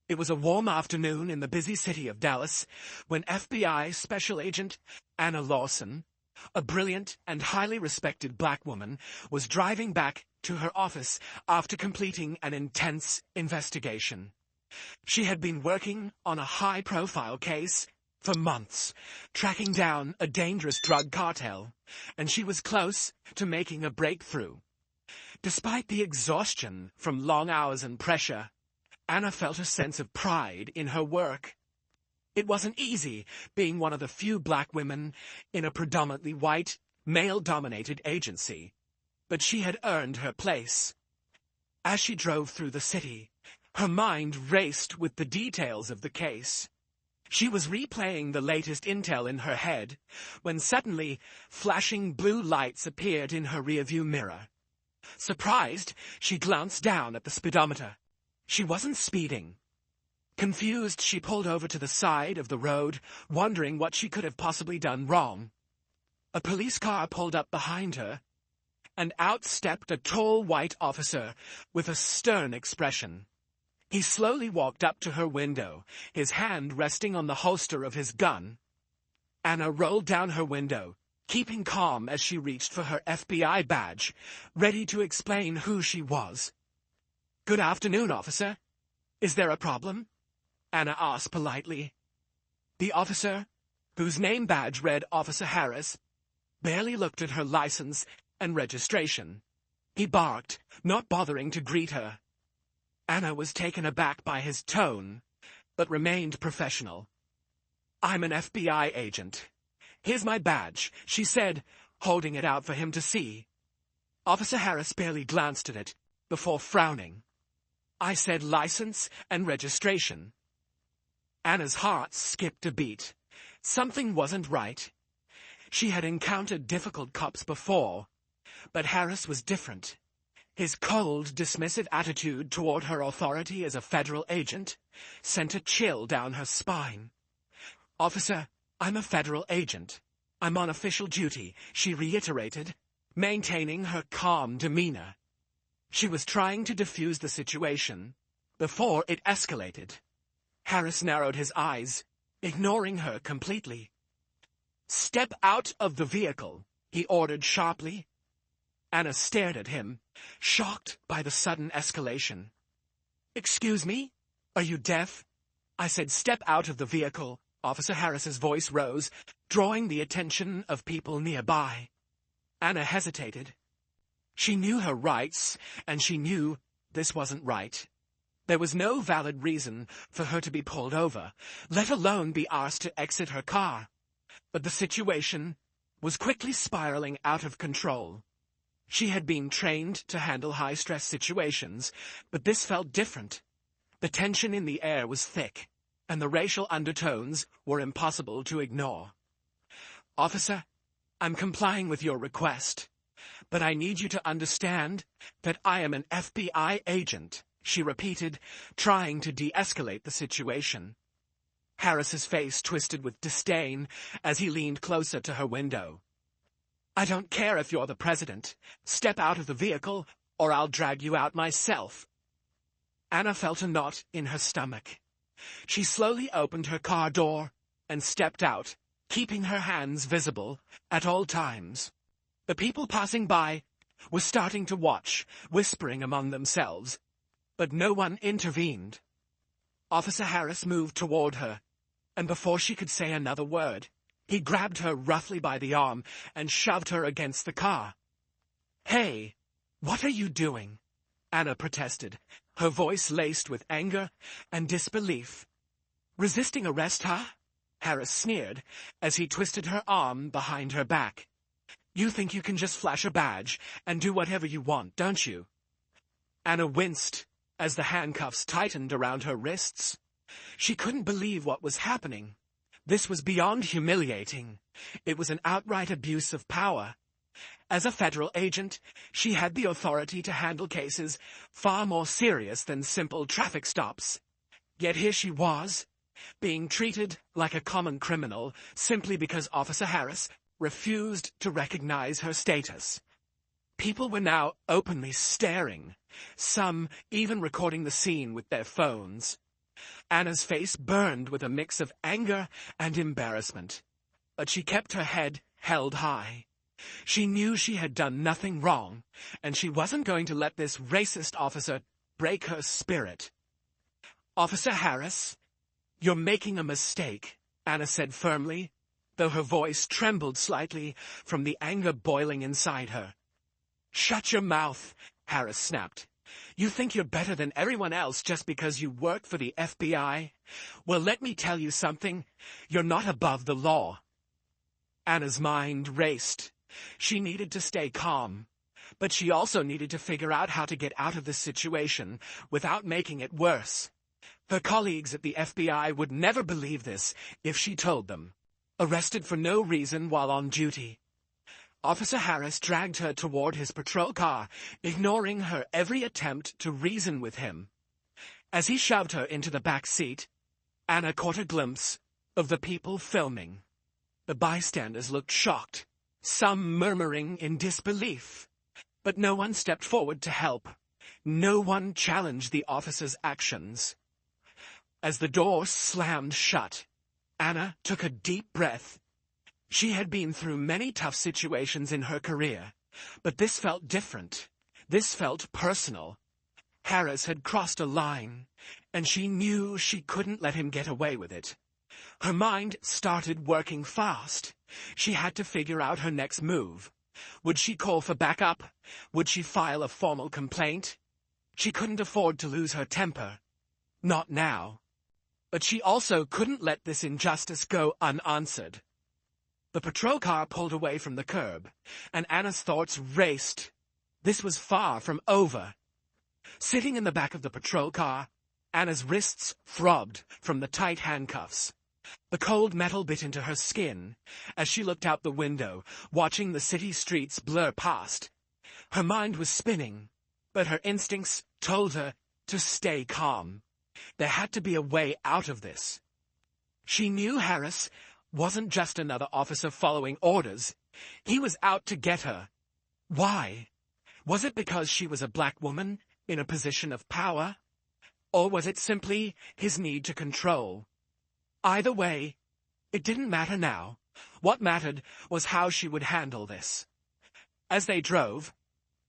It was a warm afternoon in the busy city of Dallas when FBI Special Agent Anna Lawson, a brilliant and highly respected black woman, was driving back to her office after completing an intense investigation. She had been working on a high-profile case for months, tracking down a dangerous drug cartel, and she was close to making a breakthrough. Despite the exhaustion from long hours and pressure, Anna felt a sense of pride in her work. It wasn't easy being one of the few black women in a predominantly white, male-dominated agency, but she had earned her place. As she drove through the city, her mind raced with the details of the case. She was replaying the latest intel in her head when suddenly flashing blue lights appeared in her rearview mirror. Surprised, she glanced down at the speedometer. She wasn't speeding. Confused, she pulled over to the side of the road, wondering what she could have possibly done wrong. A police car pulled up behind her, and out stepped a tall white officer with a stern expression. He slowly walked up to her window, his hand resting on the holster of his gun. Anna rolled down her window, keeping calm as she reached for her FBI badge, ready to explain who she was. "Good afternoon, officer. Is there a problem?" Anna asked politely. The officer, whose name badge read Officer Harris, barely looked at her license and registration. He barked, not bothering to greet her. Anna was taken aback by his tone, but remained professional. "I'm an FBI agent. Here's my badge," she said, holding it out for him to see. Officer Harris barely glanced at it before frowning. "I said license and registration." Anna's heart skipped a beat. Something wasn't right. She had encountered difficult cops before, but Harris was different. His cold, dismissive attitude toward her authority as a federal agent sent a chill down her spine. "Officer, I'm a federal agent. I'm on official duty," she reiterated, maintaining her calm demeanor. She was trying to defuse the situation before it escalated. Harris narrowed his eyes, ignoring her completely. "Step out of the vehicle," he ordered sharply. Anna stared at him, shocked by the sudden escalation. "Excuse me? Are you deaf?" "I said step out of the vehicle." Officer Harris's voice rose, drawing the attention of people nearby. Anna hesitated. She knew her rights, and she knew this wasn't right. There was no valid reason for her to be pulled over, let alone be asked to exit her car. But the situation was quickly spiraling out of control. She had been trained to handle high-stress situations, but this felt different. The tension in the air was thick, and the racial undertones were impossible to ignore. "Officer, I'm complying with your request, but I need you to understand that I am an FBI agent," she repeated, trying to de-escalate the situation. Harris's face twisted with disdain as he leaned closer to her window. "I don't care if you're the president. Step out of the vehicle, or I'll drag you out myself." Anna felt a knot in her stomach. She slowly opened her car door and stepped out, keeping her hands visible at all times. The people passing by were starting to watch, whispering among themselves, but no one intervened. Officer Harris moved toward her, and before she could say another word, he grabbed her roughly by the arm and shoved her against the car. "Hey, what are you doing?" Anna protested, her voice laced with anger and disbelief. "Resisting arrest, huh?" Harris sneered as he twisted her arm behind her back. "You think you can just flash a badge and do whatever you want, don't you?" Anna winced as the handcuffs tightened around her wrists. She couldn't believe what was happening. This was beyond humiliating. It was an outright abuse of power. As a federal agent, she had the authority to handle cases far more serious than simple traffic stops. Yet here she was, being treated like a common criminal simply because Officer Harris refused to recognize her status. People were now openly staring, some even recording the scene with their phones. Anna's face burned with a mix of anger and embarrassment, but she kept her head held high. She knew she had done nothing wrong, and she wasn't going to let this racist officer break her spirit. "Officer Harris, you're making a mistake," Anna said firmly, though her voice trembled slightly from the anger boiling inside her. "Shut your mouth," Harris snapped. "You think you're better than everyone else just because you work for the FBI? Well, let me tell you something. You're not above the law." Anna's mind raced. She needed to stay calm, but she also needed to figure out how to get out of this situation without making it worse. Her colleagues at the FBI would never believe this if she told them. Arrested for no reason while on duty. Officer Harris dragged her toward his patrol car, ignoring her every attempt to reason with him. As he shoved her into the back seat, Anna caught a glimpse of the people filming. The bystanders looked shocked, some murmuring in disbelief. But no one stepped forward to help. No one challenged the officer's actions. As the door slammed shut, Anna took a deep breath. She had been through many tough situations in her career, but this felt different. This felt personal. Harris had crossed a line, and she knew she couldn't let him get away with it. Her mind started working fast. She had to figure out her next move. Would she call for backup? Would she file a formal complaint? She couldn't afford to lose her temper. Not now. But she also couldn't let this injustice go unanswered. The patrol car pulled away from the curb, and Anna's thoughts raced. This was far from over. Sitting in the back of the patrol car, Anna's wrists throbbed from the tight handcuffs. The cold metal bit into her skin as she looked out the window, watching the city streets blur past. Her mind was spinning, but her instincts told her to stay calm. There had to be a way out of this. She knew Harris wasn't just another officer following orders. He was out to get her. Why? Was it because she was a black woman in a position of power? Or was it simply his need to control? Either way, it didn't matter now. What mattered was how she would handle this. As they drove,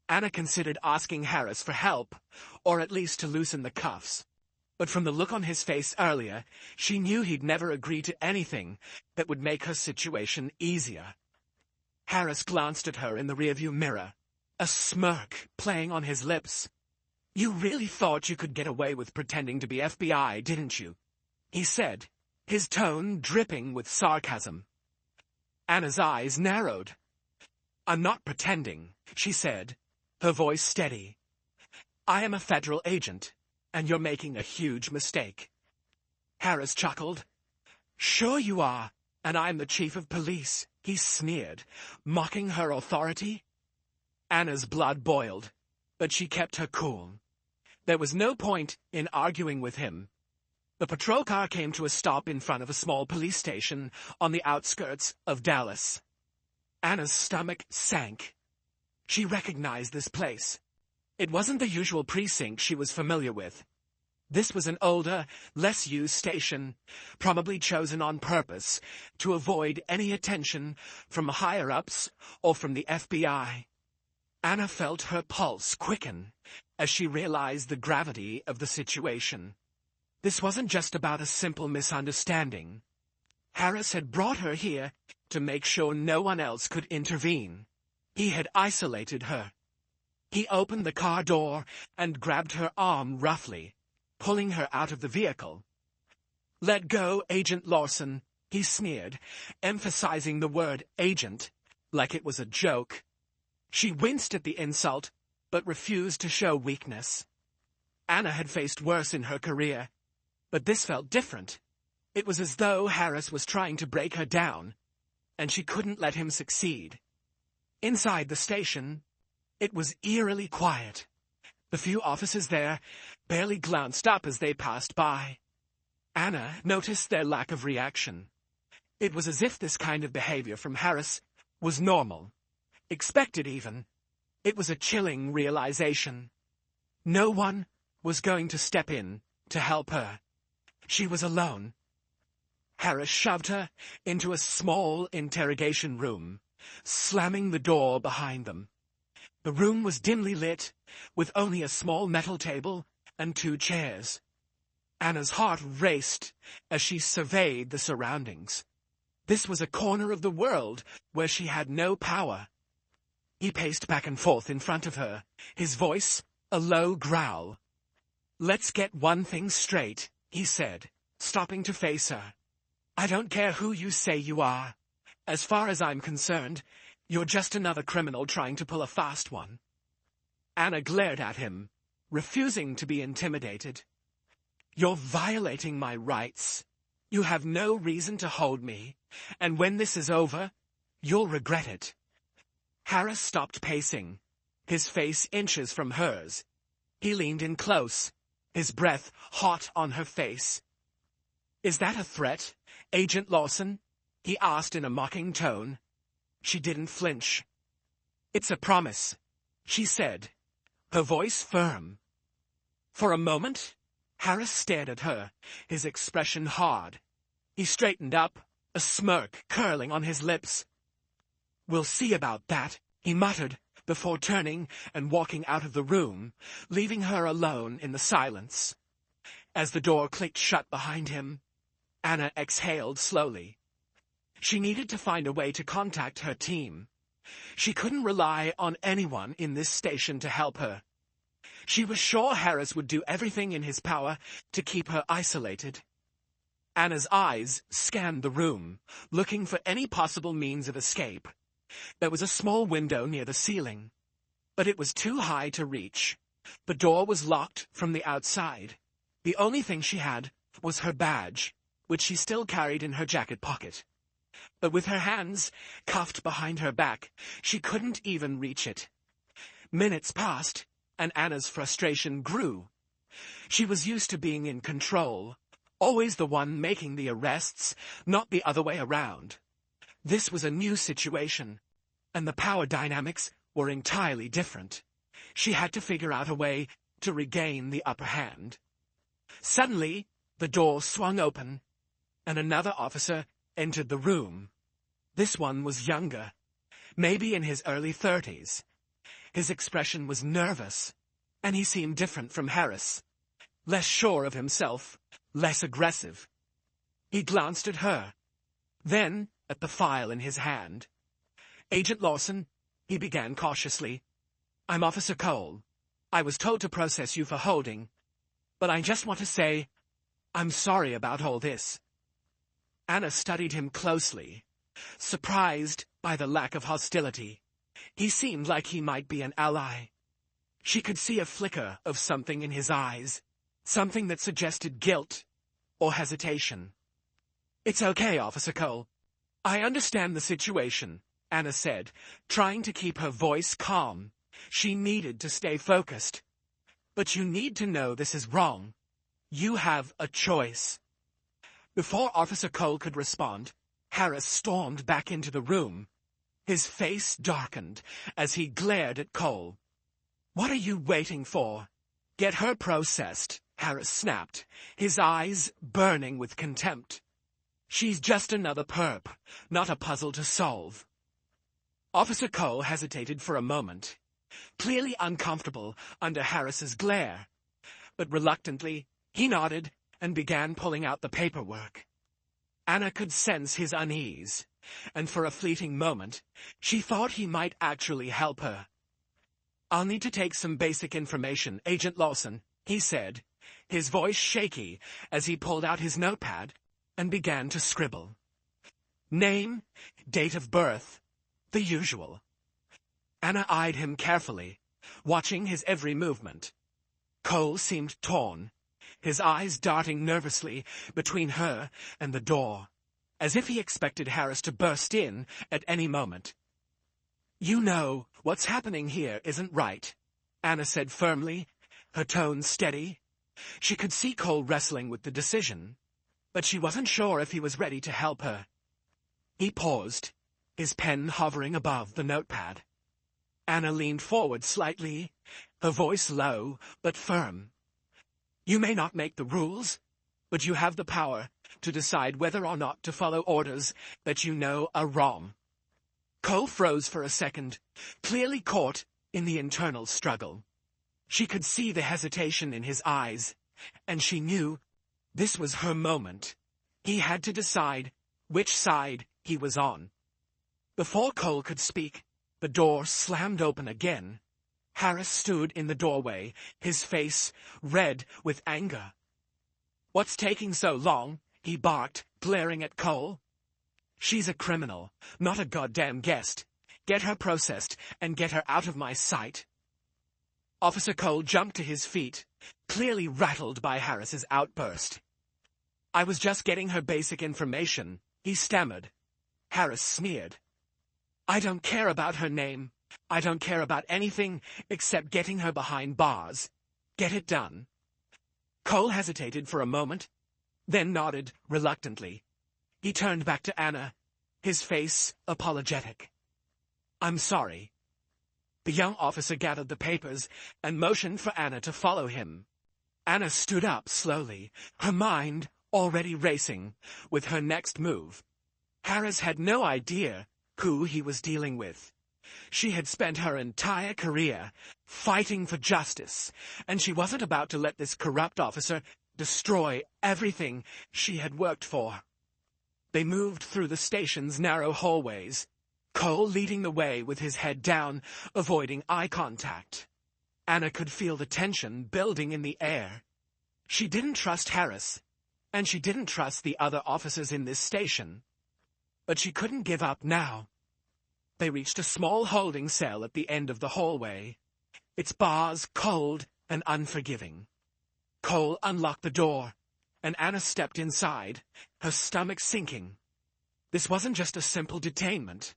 Anna considered asking Harris for help, or at least to loosen the cuffs. But from the look on his face earlier, she knew he'd never agree to anything that would make her situation easier. Harris glanced at her in the rearview mirror, a smirk playing on his lips. "You really thought you could get away with pretending to be FBI, didn't you?" he said, his tone dripping with sarcasm. Anna's eyes narrowed. "I'm not pretending," she said, her voice steady. "I am a federal agent, and you're making a huge mistake." Harris chuckled. "Sure you are, and I'm the chief of police," he sneered, mocking her authority. Anna's blood boiled, but she kept her cool. There was no point in arguing with him. The patrol car came to a stop in front of a small police station on the outskirts of Dallas. Anna's stomach sank. She recognized this place. It wasn't the usual precinct she was familiar with. This was an older, less used station, probably chosen on purpose to avoid any attention from higher-ups or from the FBI. Anna felt her pulse quicken as she realized the gravity of the situation. This wasn't just about a simple misunderstanding. Harris had brought her here to make sure no one else could intervene. He had isolated her. He opened the car door and grabbed her arm roughly, pulling her out of the vehicle. "Let go, Agent Lawson," he sneered, emphasizing the word agent like it was a joke. She winced at the insult, but refused to show weakness. Anna had faced worse in her career, but this felt different. It was as though Harris was trying to break her down, and she couldn't let him succeed. Inside the station, it was eerily quiet. The few officers there barely glanced up as they passed by. Anna noticed their lack of reaction. It was as if this kind of behavior from Harris was normal, expected even. It was a chilling realization. No one was going to step in to help her. She was alone. Harris shoved her into a small interrogation room, slamming the door behind them. The room was dimly lit, with only a small metal table and 2 chairs. Anna's heart raced as she surveyed the surroundings. This was a corner of the world where she had no power. He paced back and forth in front of her, his voice a low growl. "Let's get one thing straight," he said, stopping to face her. "I don't care who you say you are. As far as I'm concerned, you're just another criminal trying to pull a fast one." Anna glared at him, refusing to be intimidated. "You're violating my rights. You have no reason to hold me, and when this is over, you'll regret it." Harris stopped pacing, his face inches from hers. He leaned in close, his breath hot on her face. "Is that a threat, Agent Lawson?" he asked in a mocking tone. She didn't flinch. "It's a promise," she said, her voice firm. For a moment, Harris stared at her, his expression hard. He straightened up, a smirk curling on his lips. "We'll see about that," he muttered, before turning and walking out of the room, leaving her alone in the silence. As the door clicked shut behind him, Anna exhaled slowly. She needed to find a way to contact her team. She couldn't rely on anyone in this station to help her. She was sure Harris would do everything in his power to keep her isolated. Anna's eyes scanned the room, looking for any possible means of escape. There was a small window near the ceiling, but it was too high to reach. The door was locked from the outside. The only thing she had was her badge, which she still carried in her jacket pocket. But with her hands cuffed behind her back, she couldn't even reach it. Minutes passed, and Anna's frustration grew. She was used to being in control, always the one making the arrests, not the other way around. This was a new situation, and the power dynamics were entirely different. She had to figure out a way to regain the upper hand. Suddenly, the door swung open, and another officer entered the room. This one was younger, maybe in his early 30s. His expression was nervous, and he seemed different from Harris, less sure of himself, less aggressive. He glanced at her, then at the file in his hand. "Agent Lawson," he began cautiously, "I'm Officer Cole. I was told to process you for holding, but I just want to say I'm sorry about all this." Anna studied him closely, surprised by the lack of hostility. He seemed like he might be an ally. She could see a flicker of something in his eyes, something that suggested guilt or hesitation. "It's okay, Officer Cole. I understand the situation," Anna said, trying to keep her voice calm. She needed to stay focused. "But you need to know this is wrong. You have a choice." Before Officer Cole could respond, Harris stormed back into the room. His face darkened as he glared at Cole. "What are you waiting for? Get her processed," Harris snapped, his eyes burning with contempt. "She's just another perp, not a puzzle to solve." Officer Cole hesitated for a moment, clearly uncomfortable under Harris's glare, but reluctantly he nodded and began pulling out the paperwork. Anna could sense his unease, and for a fleeting moment, she thought he might actually help her. "I'll need to take some basic information, Agent Lawson," he said, his voice shaky as he pulled out his notepad and began to scribble. "Name, date of birth, the usual." Anna eyed him carefully, watching his every movement. Cole seemed torn, his eyes darting nervously between her and the door, as if he expected Harris to burst in at any moment. "You know what's happening here isn't right," Anna said firmly, her tone steady. She could see Cole wrestling with the decision, but she wasn't sure if he was ready to help her. He paused, his pen hovering above the notepad. Anna leaned forward slightly, her voice low but firm. "You may not make the rules, but you have the power to decide whether or not to follow orders that you know are wrong." Cole froze for a second, clearly caught in the internal struggle. She could see the hesitation in his eyes, and she knew this was her moment. He had to decide which side he was on. Before Cole could speak, the door slammed open again. Harris stood in the doorway, his face red with anger. "What's taking so long?" he barked, glaring at Cole. "She's a criminal, not a goddamn guest. Get her processed and get her out of my sight." Officer Cole jumped to his feet, clearly rattled by Harris's outburst. "I was just getting her basic information," he stammered. Harris sneered. "I don't care about her name. I don't care about anything except getting her behind bars. Get it done." Cole hesitated for a moment, then nodded reluctantly. He turned back to Anna, his face apologetic. "I'm sorry." The young officer gathered the papers and motioned for Anna to follow him. Anna stood up slowly, her mind already racing with her next move. Harris had no idea who he was dealing with. She had spent her entire career fighting for justice, and she wasn't about to let this corrupt officer destroy everything she had worked for. They moved through the station's narrow hallways, Cole leading the way with his head down, avoiding eye contact. Anna could feel the tension building in the air. She didn't trust Harris, and she didn't trust the other officers in this station. But she couldn't give up now. They reached a small holding cell at the end of the hallway, its bars cold and unforgiving. Cole unlocked the door, and Anna stepped inside, her stomach sinking. This wasn't just a simple detainment.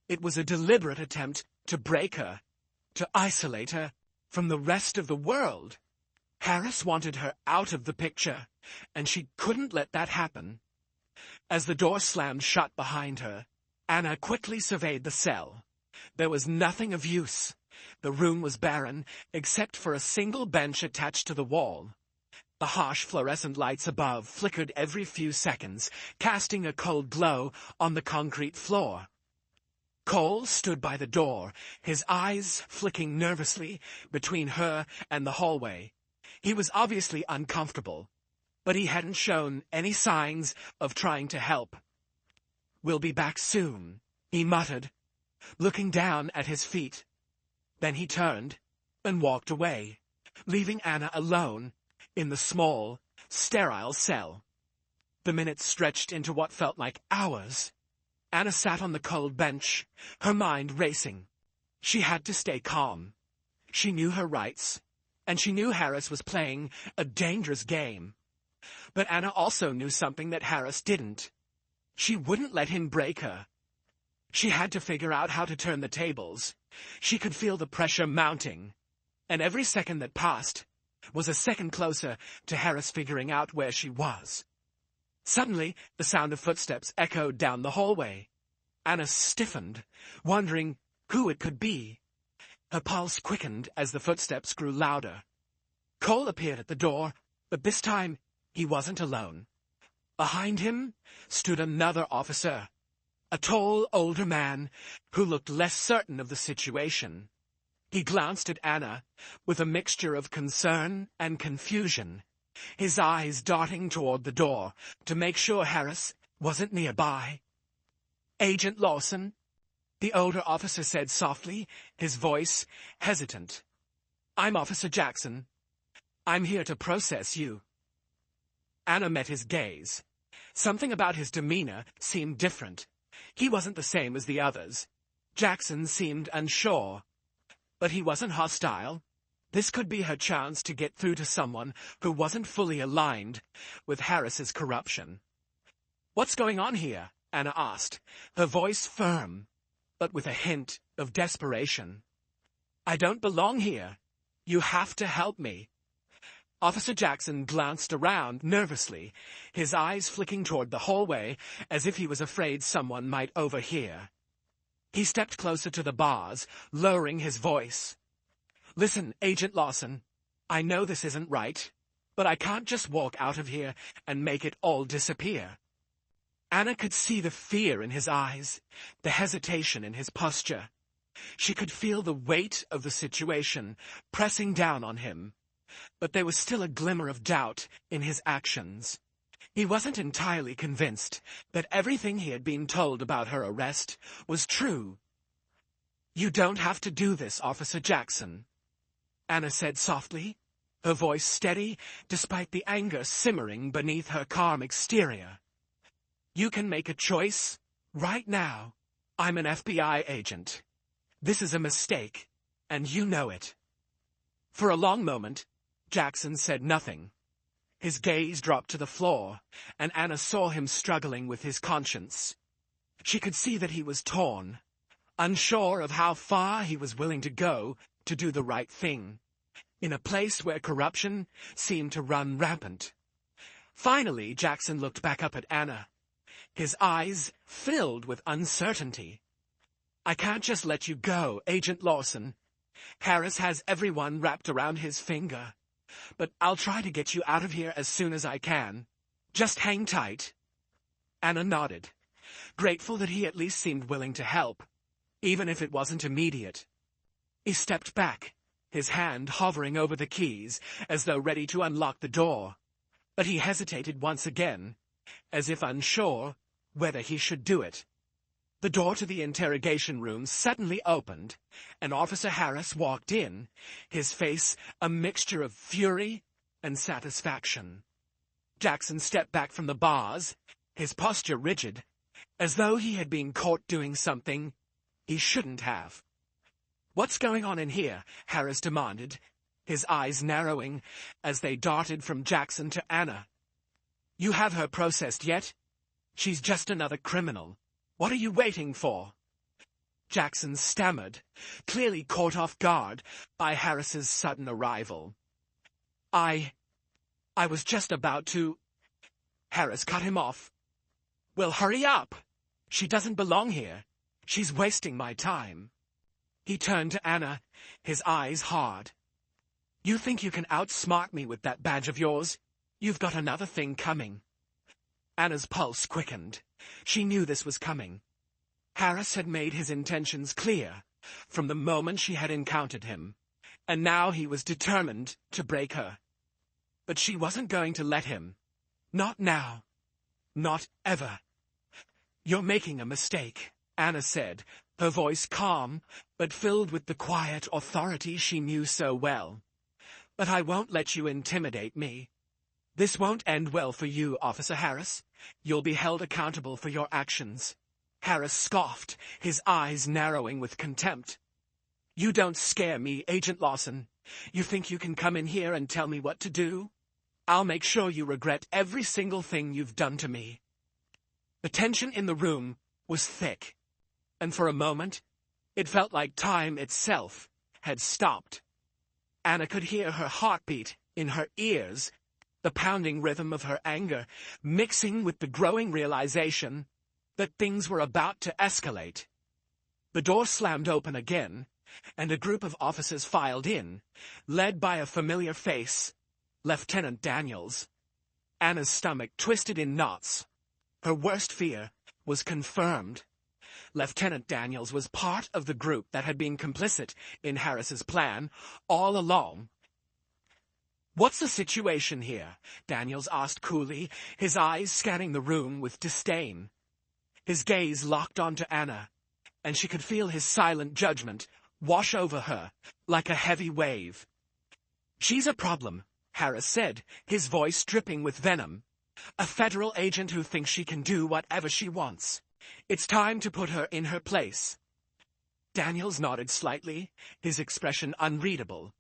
It was a deliberate attempt to break her, to isolate her from the rest of the world. Harris wanted her out of the picture, and she couldn't let that happen. As the door slammed shut behind her, Anna quickly surveyed the cell. There was nothing of use. The room was barren, except for a single bench attached to the wall. The harsh fluorescent lights above flickered every few seconds, casting a cold glow on the concrete floor. Cole stood by the door, his eyes flicking nervously between her and the hallway. He was obviously uncomfortable, but he hadn't shown any signs of trying to help. "We'll be back soon," he muttered, looking down at his feet. Then he turned and walked away, leaving Anna alone in the small, sterile cell. The minutes stretched into what felt like hours. Anna sat on the cold bench, her mind racing. She had to stay calm. She knew her rights, and she knew Harris was playing a dangerous game. But Anna also knew something that Harris didn't. She wouldn't let him break her. She had to figure out how to turn the tables. She could feel the pressure mounting, and every second that passed was a second closer to Harris figuring out where she was. Suddenly, the sound of footsteps echoed down the hallway. Anna stiffened, wondering who it could be. Her pulse quickened as the footsteps grew louder. Cole appeared at the door, but this time he wasn't alone. Behind him stood another officer, a tall, older man who looked less certain of the situation. He glanced at Anna with a mixture of concern and confusion, his eyes darting toward the door to make sure Harris wasn't nearby. "Agent Lawson," the older officer said softly, his voice hesitant. "I'm Officer Jackson. I'm here to process you." Anna met his gaze. Something about his demeanor seemed different. He wasn't the same as the others. Jackson seemed unsure. But he wasn't hostile. This could be her chance to get through to someone who wasn't fully aligned with Harris's corruption. "What's going on here?" Anna asked, her voice firm, but with a hint of desperation. "I don't belong here. You have to help me." Officer Jackson glanced around nervously, his eyes flicking toward the hallway as if he was afraid someone might overhear. He stepped closer to the bars, lowering his voice. "Listen, Agent Lawson, I know this isn't right, but I can't just walk out of here and make it all disappear." Anna could see the fear in his eyes, the hesitation in his posture. She could feel the weight of the situation pressing down on him, but there was still a glimmer of doubt in his actions. He wasn't entirely convinced that everything he had been told about her arrest was true. "You don't have to do this, Officer Jackson," Anna said softly, her voice steady despite the anger simmering beneath her calm exterior. "You can make a choice right now. I'm an FBI agent. This is a mistake, and you know it." For a long moment, Jackson said nothing. His gaze dropped to the floor, and Anna saw him struggling with his conscience. She could see that he was torn, unsure of how far he was willing to go to do the right thing, in a place where corruption seemed to run rampant. Finally, Jackson looked back up at Anna, his eyes filled with uncertainty. "I can't just let you go, Agent Lawson. Harris has everyone wrapped around his finger. But I'll try to get you out of here as soon as I can. Just hang tight." Anna nodded, grateful that he at least seemed willing to help, even if it wasn't immediate. He stepped back, his hand hovering over the keys as though ready to unlock the door, but he hesitated once again, as if unsure whether he should do it. The door to the interrogation room suddenly opened, and Officer Harris walked in, his face a mixture of fury and satisfaction. Jackson stepped back from the bars, his posture rigid, as though he had been caught doing something he shouldn't have. "What's going on in here?" Harris demanded, his eyes narrowing as they darted from Jackson to Anna. "You have her processed yet? She's just another criminal. What are you waiting for?" Jackson stammered, clearly caught off guard by Harris's sudden arrival. I was just about to—" Harris cut him off. "Well, hurry up! She doesn't belong here. She's wasting my time." He turned to Anna, his eyes hard. "You think you can outsmart me with that badge of yours? You've got another thing coming." Anna's pulse quickened. She knew this was coming. Harris had made his intentions clear from the moment she had encountered him, and now he was determined to break her. But she wasn't going to let him. Not now. Not ever. "You're making a mistake," Anna said, her voice calm, but filled with the quiet authority she knew so well. "But I won't let you intimidate me. This won't end well for you, Officer Harris. You'll be held accountable for your actions." Harris scoffed, his eyes narrowing with contempt. "You don't scare me, Agent Lawson. You think you can come in here and tell me what to do? I'll make sure you regret every single thing you've done to me." The tension in the room was thick, and for a moment, it felt like time itself had stopped. Anna could hear her heartbeat in her ears, the pounding rhythm of her anger mixing with the growing realization that things were about to escalate. The door slammed open again, and a group of officers filed in, led by a familiar face, Lieutenant Daniels. Anna's stomach twisted in knots. Her worst fear was confirmed. Lieutenant Daniels was part of the group that had been complicit in Harris's plan all along. "What's the situation here?" Daniels asked coolly, his eyes scanning the room with disdain. His gaze locked onto Anna, and she could feel his silent judgment wash over her like a heavy wave. "She's a problem," Harris said, his voice dripping with venom. "A federal agent who thinks she can do whatever she wants. It's time to put her in her place." Daniels nodded slightly, his expression unreadable.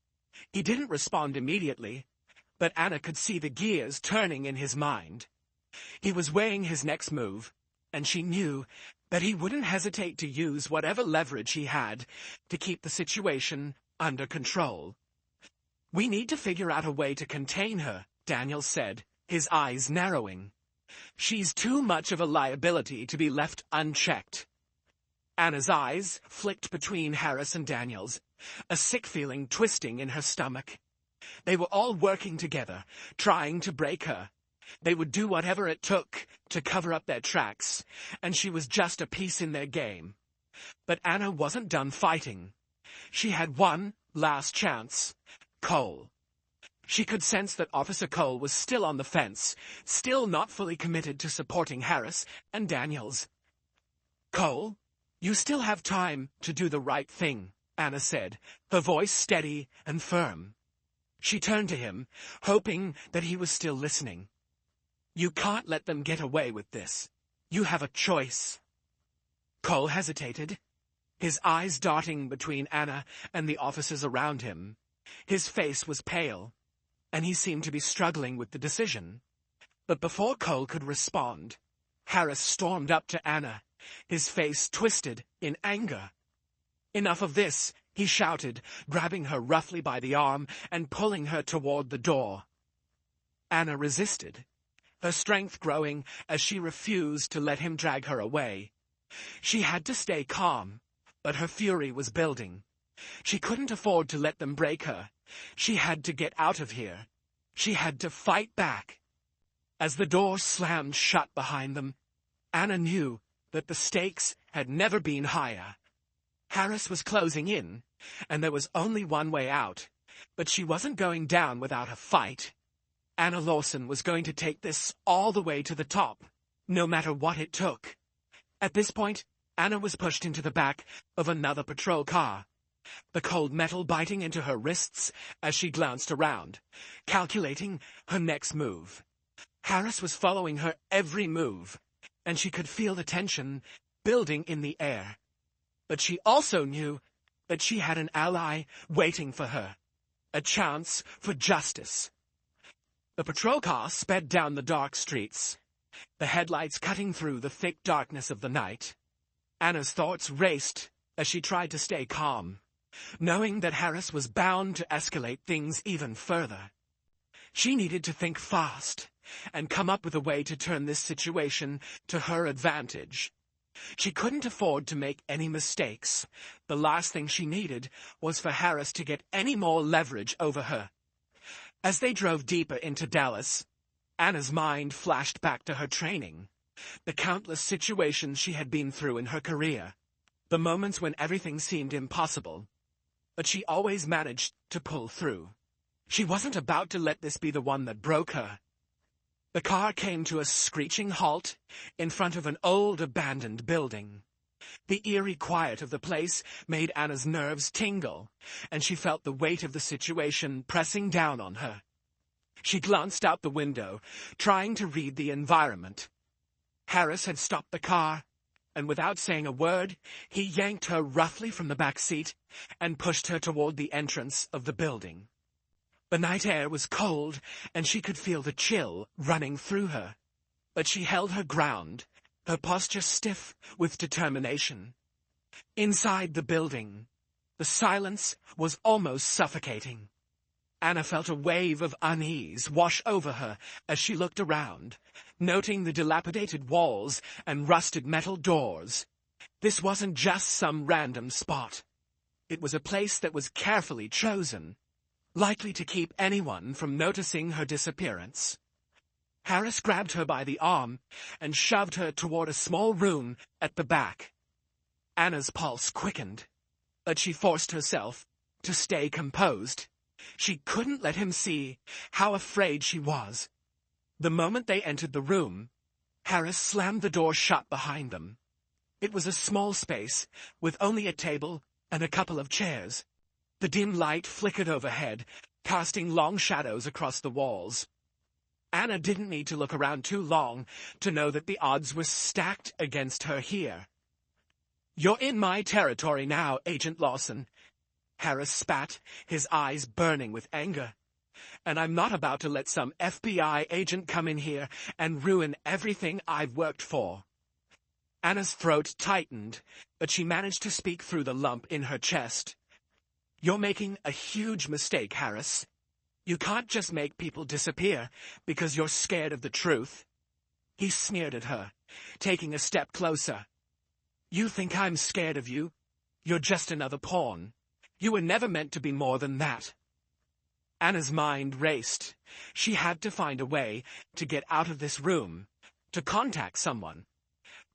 He didn't respond immediately, but Anna could see the gears turning in his mind. He was weighing his next move, and she knew that he wouldn't hesitate to use whatever leverage he had to keep the situation under control. "We need to figure out a way to contain her," Daniels said, his eyes narrowing. "She's too much of a liability to be left unchecked." Anna's eyes flicked between Harris and Daniels, a sick feeling twisting in her stomach. They were all working together, trying to break her. They would do whatever it took to cover up their tracks, and she was just a piece in their game. But Anna wasn't done fighting. She had one last chance. Cole. She could sense that Officer Cole was still on the fence, still not fully committed to supporting Harris and Daniels. "Cole, you still have time to do the right thing," Anna said, her voice steady and firm. She turned to him, hoping that he was still listening. "You can't let them get away with this. You have a choice." Cole hesitated, his eyes darting between Anna and the officers around him. His face was pale, and he seemed to be struggling with the decision. But before Cole could respond, Harris stormed up to Anna, his face twisted in anger. "Enough of this," he shouted, grabbing her roughly by the arm and pulling her toward the door. Anna resisted, her strength growing as she refused to let him drag her away. She had to stay calm, but her fury was building. She couldn't afford to let them break her. She had to get out of here. She had to fight back. As the door slammed shut behind them, Anna knew that the stakes had never been higher. Harris was closing in, and there was only one way out, but she wasn't going down without a fight. Anna Lawson was going to take this all the way to the top, no matter what it took. At this point, Anna was pushed into the back of another patrol car, the cold metal biting into her wrists as she glanced around, calculating her next move. Harris was following her every move, and she could feel the tension building in the air. But she also knew that she had an ally waiting for her, a chance for justice. The patrol car sped down the dark streets, the headlights cutting through the thick darkness of the night. Anna's thoughts raced as she tried to stay calm, knowing that Harris was bound to escalate things even further. She needed to think fast and come up with a way to turn this situation to her advantage. She couldn't afford to make any mistakes. The last thing she needed was for Harris to get any more leverage over her. As they drove deeper into Dallas, Anna's mind flashed back to her training, the countless situations she had been through in her career, the moments when everything seemed impossible, but she always managed to pull through. She wasn't about to let this be the one that broke her. The car came to a screeching halt in front of an old abandoned building. The eerie quiet of the place made Anna's nerves tingle, and she felt the weight of the situation pressing down on her. She glanced out the window, trying to read the environment. Harris had stopped the car, and without saying a word, he yanked her roughly from the back seat and pushed her toward the entrance of the building. The night air was cold, and she could feel the chill running through her. But she held her ground, her posture stiff with determination. Inside the building, the silence was almost suffocating. Anna felt a wave of unease wash over her as she looked around, noting the dilapidated walls and rusted metal doors. This wasn't just some random spot. It was a place that was carefully chosen, likely to keep anyone from noticing her disappearance. Harris grabbed her by the arm and shoved her toward a small room at the back. Anna's pulse quickened, but she forced herself to stay composed. She couldn't let him see how afraid she was. The moment they entered the room, Harris slammed the door shut behind them. It was a small space with only a table and a couple of chairs. The dim light flickered overhead, casting long shadows across the walls. Anna didn't need to look around too long to know that the odds were stacked against her here. "You're in my territory now, Agent Lawson," Harris spat, his eyes burning with anger. "And I'm not about to let some FBI agent come in here and ruin everything I've worked for." Anna's throat tightened, but she managed to speak through the lump in her chest. "You're making a huge mistake, Harris. You can't just make people disappear because you're scared of the truth." He sneered at her, taking a step closer. "You think I'm scared of you? You're just another pawn. You were never meant to be more than that." Anna's mind raced. She had to find a way to get out of this room, to contact someone.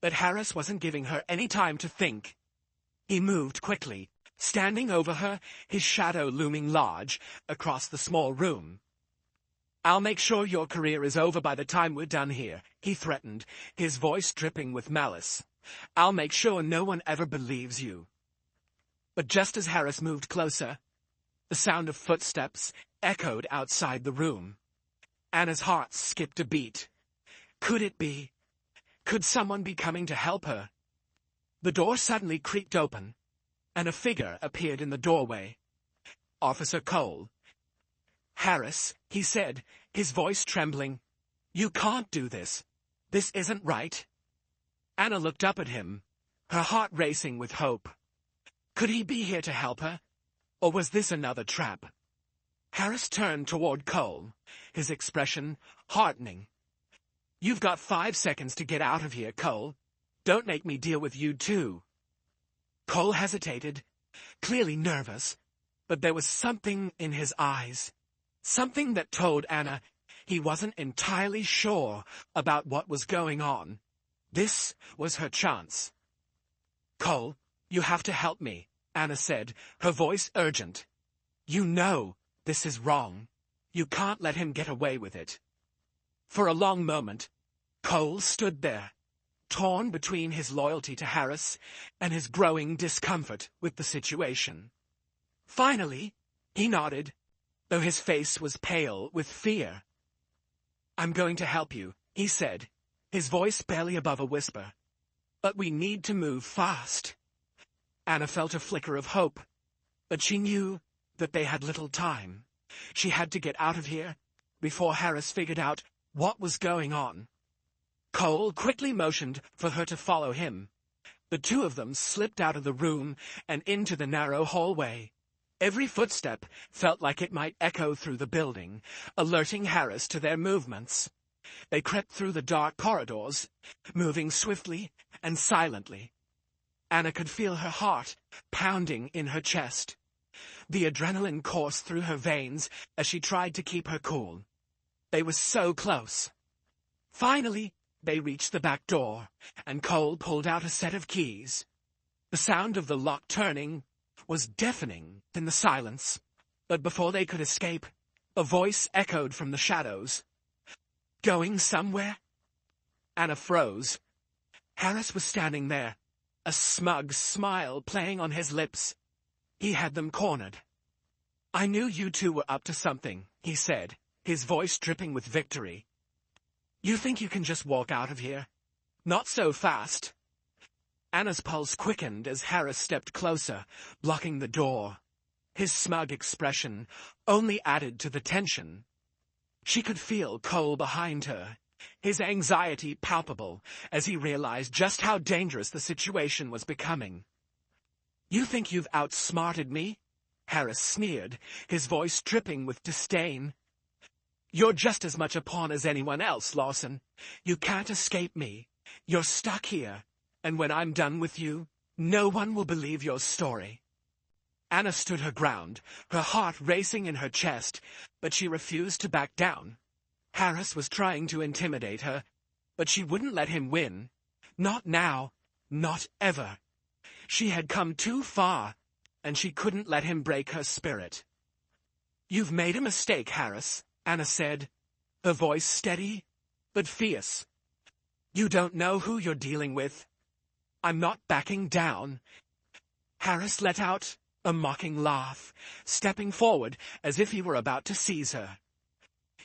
But Harris wasn't giving her any time to think. He moved quickly, standing over her, his shadow looming large across the small room. "I'll make sure your career is over by the time we're done here," he threatened, his voice dripping with malice. "I'll make sure no one ever believes you." But just as Harris moved closer, the sound of footsteps echoed outside the room. Anna's heart skipped a beat. Could it be? Could someone be coming to help her? The door suddenly creaked open, and a figure appeared in the doorway. Officer Cole. "Harris," he said, his voice trembling, "you can't do this. This isn't right." Anna looked up at him, her heart racing with hope. Could he be here to help her? Or was this another trap? Harris turned toward Cole, his expression heartening. "You've got 5 seconds to get out of here, Cole. Don't make me deal with you too." Cole hesitated, clearly nervous, but there was something in his eyes. Something that told Anna he wasn't entirely sure about what was going on. This was her chance. "Cole, you have to help me," Anna said, her voice urgent. "You know this is wrong. You can't let him get away with it." For a long moment, Cole stood there, torn between his loyalty to Harris and his growing discomfort with the situation. Finally, he nodded, though his face was pale with fear. "I'm going to help you," he said, his voice barely above a whisper. "But we need to move fast." Anna felt a flicker of hope, but she knew that they had little time. She had to get out of here before Harris figured out what was going on. Cole quickly motioned for her to follow him. The two of them slipped out of the room and into the narrow hallway. Every footstep felt like it might echo through the building, alerting Harris to their movements. They crept through the dark corridors, moving swiftly and silently. Anna could feel her heart pounding in her chest. The adrenaline coursed through her veins as she tried to keep her cool. They were so close. Finally, they reached the back door, and Cole pulled out a set of keys. The sound of the lock turning was deafening in the silence, but before they could escape, a voice echoed from the shadows. "Going somewhere?" Anna froze. Harris was standing there, a smug smile playing on his lips. He had them cornered. "I knew you two were up to something," he said, his voice dripping with victory. "You think you can just walk out of here? Not so fast." Anna's pulse quickened as Harris stepped closer, blocking the door. His smug expression only added to the tension. She could feel Cole behind her, his anxiety palpable as he realized just how dangerous the situation was becoming. "You think you've outsmarted me?" Harris sneered, his voice dripping with disdain. "You're just as much a pawn as anyone else, Lawson. You can't escape me. You're stuck here. And when I'm done with you, no one will believe your story." Anna stood her ground, her heart racing in her chest, but she refused to back down. Harris was trying to intimidate her, but she wouldn't let him win. Not now, not ever. She had come too far, and she couldn't let him break her spirit. "You've made a mistake, Harris," Anna said, her voice steady but fierce. "You don't know who you're dealing with. I'm not backing down." Harris let out a mocking laugh, stepping forward as if he were about to seize her.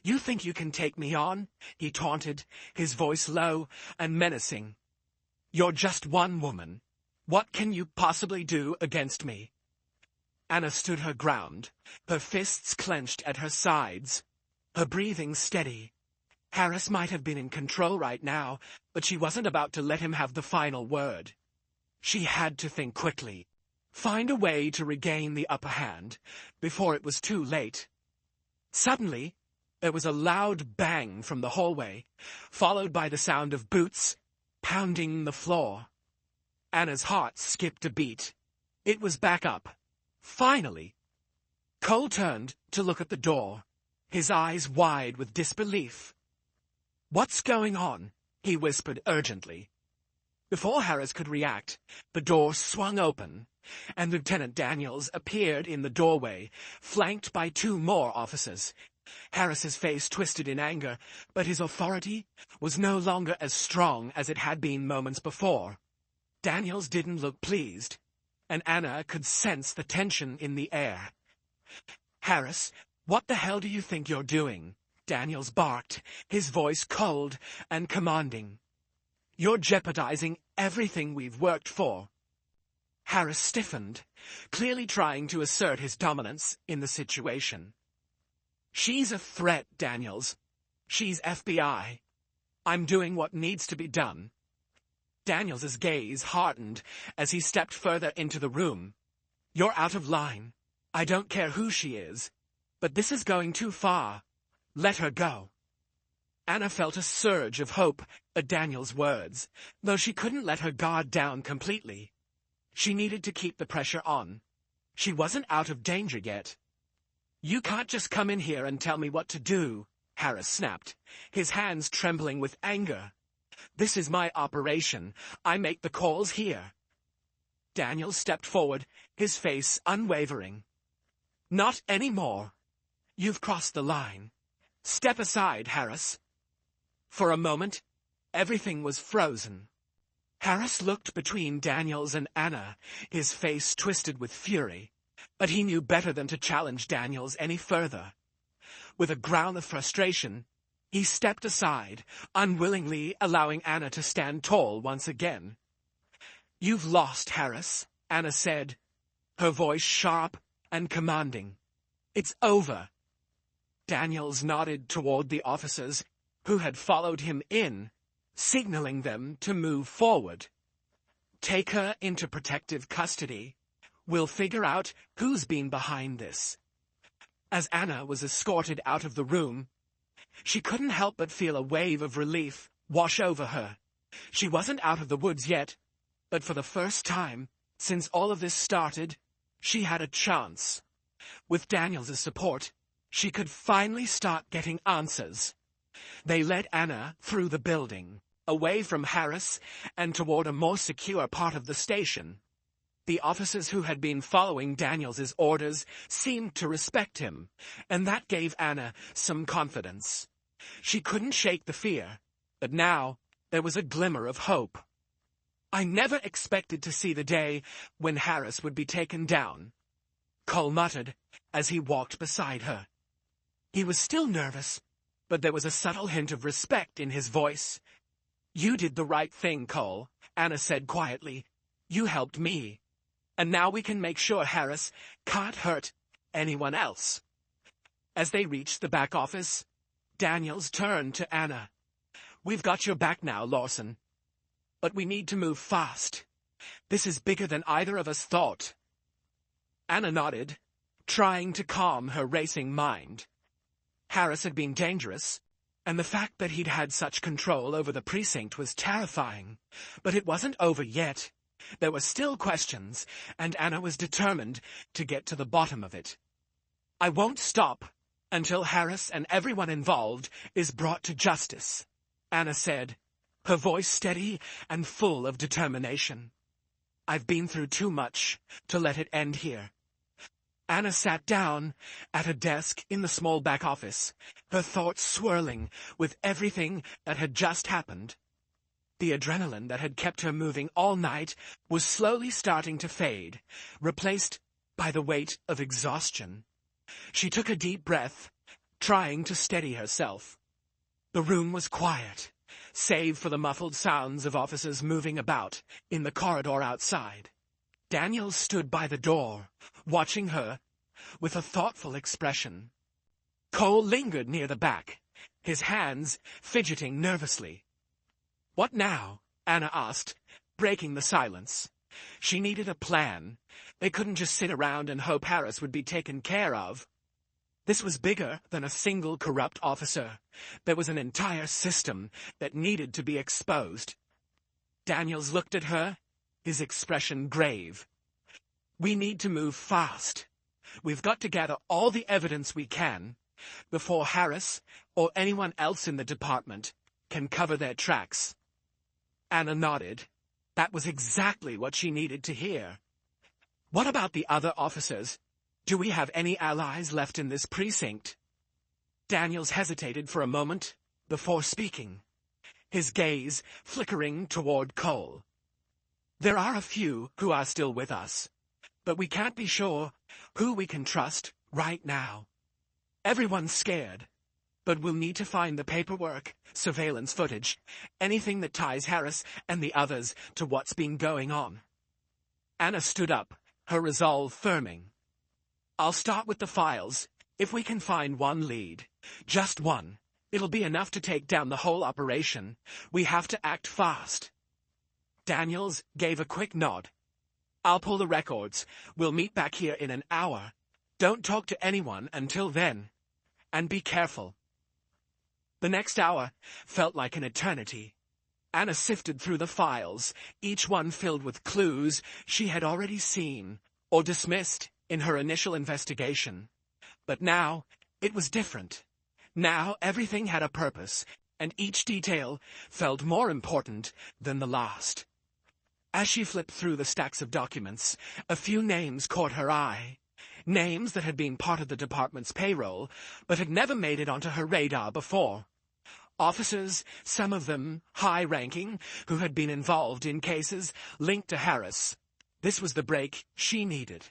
"You think you can take me on?" he taunted, his voice low and menacing. "You're just one woman. What can you possibly do against me?" Anna stood her ground, her fists clenched at her sides, her breathing steady. Harris might have been in control right now, but she wasn't about to let him have the final word. She had to think quickly, find a way to regain the upper hand before it was too late. Suddenly, there was a loud bang from the hallway, followed by the sound of boots pounding the floor. Anna's heart skipped a beat. It was back up. Finally. Cole turned to look at the door, his eyes wide with disbelief. "What's going on?" he whispered urgently. Before Harris could react, the door swung open, and Lieutenant Daniels appeared in the doorway, flanked by 2 more officers. Harris's face twisted in anger, but his authority was no longer as strong as it had been moments before. Daniels didn't look pleased, and Anna could sense the tension in the air. "Harris, what the hell do you think you're doing?" Daniels barked, his voice cold and commanding. "You're jeopardizing everything we've worked for." Harris stiffened, clearly trying to assert his dominance in the situation. "She's a threat, Daniels. She's FBI. I'm doing what needs to be done." Daniels's gaze hardened as he stepped further into the room. "You're out of line. I don't care who she is, but this is going too far. Let her go." Anna felt a surge of hope at Daniel's words, though she couldn't let her guard down completely. She needed to keep the pressure on. She wasn't out of danger yet. "You can't just come in here and tell me what to do," Harris snapped, his hands trembling with anger. "This is my operation. I make the calls here." Daniel stepped forward, his face unwavering. "Not anymore. You've crossed the line. Step aside, Harris." For a moment, everything was frozen. Harris looked between Daniels and Anna, his face twisted with fury. But he knew better than to challenge Daniels any further. With a growl of frustration, he stepped aside, unwillingly allowing Anna to stand tall once again. "You've lost, Harris," Anna said, her voice sharp and commanding. "It's over." Daniels nodded toward the officers who had followed him in, signaling them to move forward. "Take her into protective custody. We'll figure out who's been behind this." As Anna was escorted out of the room, she couldn't help but feel a wave of relief wash over her. She wasn't out of the woods yet, but for the first time since all of this started, she had a chance. With Daniels' support, she could finally start getting answers. They led Anna through the building, away from Harris and toward a more secure part of the station. The officers who had been following Daniels' orders seemed to respect him, and that gave Anna some confidence. She couldn't shake the fear, but now there was a glimmer of hope. "I never expected to see the day when Harris would be taken down," Cole muttered as he walked beside her. He was still nervous, but there was a subtle hint of respect in his voice. "You did the right thing, Cole," Anna said quietly. "You helped me. And now we can make sure Harris can't hurt anyone else." As they reached the back office, Daniels turned to Anna. "We've got your back now, Lawson. But we need to move fast. This is bigger than either of us thought." Anna nodded, trying to calm her racing mind. Harris had been dangerous, and the fact that he'd had such control over the precinct was terrifying. But it wasn't over yet. There were still questions, and Anna was determined to get to the bottom of it. "I won't stop until Harris and everyone involved is brought to justice," Anna said, her voice steady and full of determination. "I've been through too much to let it end here." Anna sat down at a desk in the small back office, her thoughts swirling with everything that had just happened. The adrenaline that had kept her moving all night was slowly starting to fade, replaced by the weight of exhaustion. She took a deep breath, trying to steady herself. The room was quiet, save for the muffled sounds of officers moving about in the corridor outside. Daniel stood by the door, watching her with a thoughtful expression. Cole lingered near the back, his hands fidgeting nervously. "What now?" Anna asked, breaking the silence. She needed a plan. They couldn't just sit around and hope Harris would be taken care of. This was bigger than a single corrupt officer. There was an entire system that needed to be exposed. Daniels looked at her, his expression grave. "We need to move fast. We've got to gather all the evidence we can before Harris or anyone else in the department can cover their tracks. Anna nodded. That was exactly what she needed to hear. What about the other officers? Do we have any allies left in this precinct? Daniels hesitated for a moment before speaking, his gaze flickering toward Cole. There are a few who are still with us, but we can't be sure who we can trust right now. Everyone's scared, but we'll need to find the paperwork, surveillance footage, anything that ties Harris and the others to what's been going on. Anna stood up, her resolve firming. I'll start with the files. If we can find one lead, just one, it'll be enough to take down the whole operation. We have to act fast. Daniels gave a quick nod. I'll pull the records. We'll meet back here in an hour. Don't talk to anyone until then. And be careful. The next hour felt like an eternity. Anna sifted through the files, each one filled with clues she had already seen or dismissed in her initial investigation. But now, it was different. Now everything had a purpose, and each detail felt more important than the last. As she flipped through the stacks of documents, a few names caught her eye. Names that had been part of the department's payroll, but had never made it onto her radar before. Officers, some of them high-ranking, who had been involved in cases linked to Harris. This was the break she needed.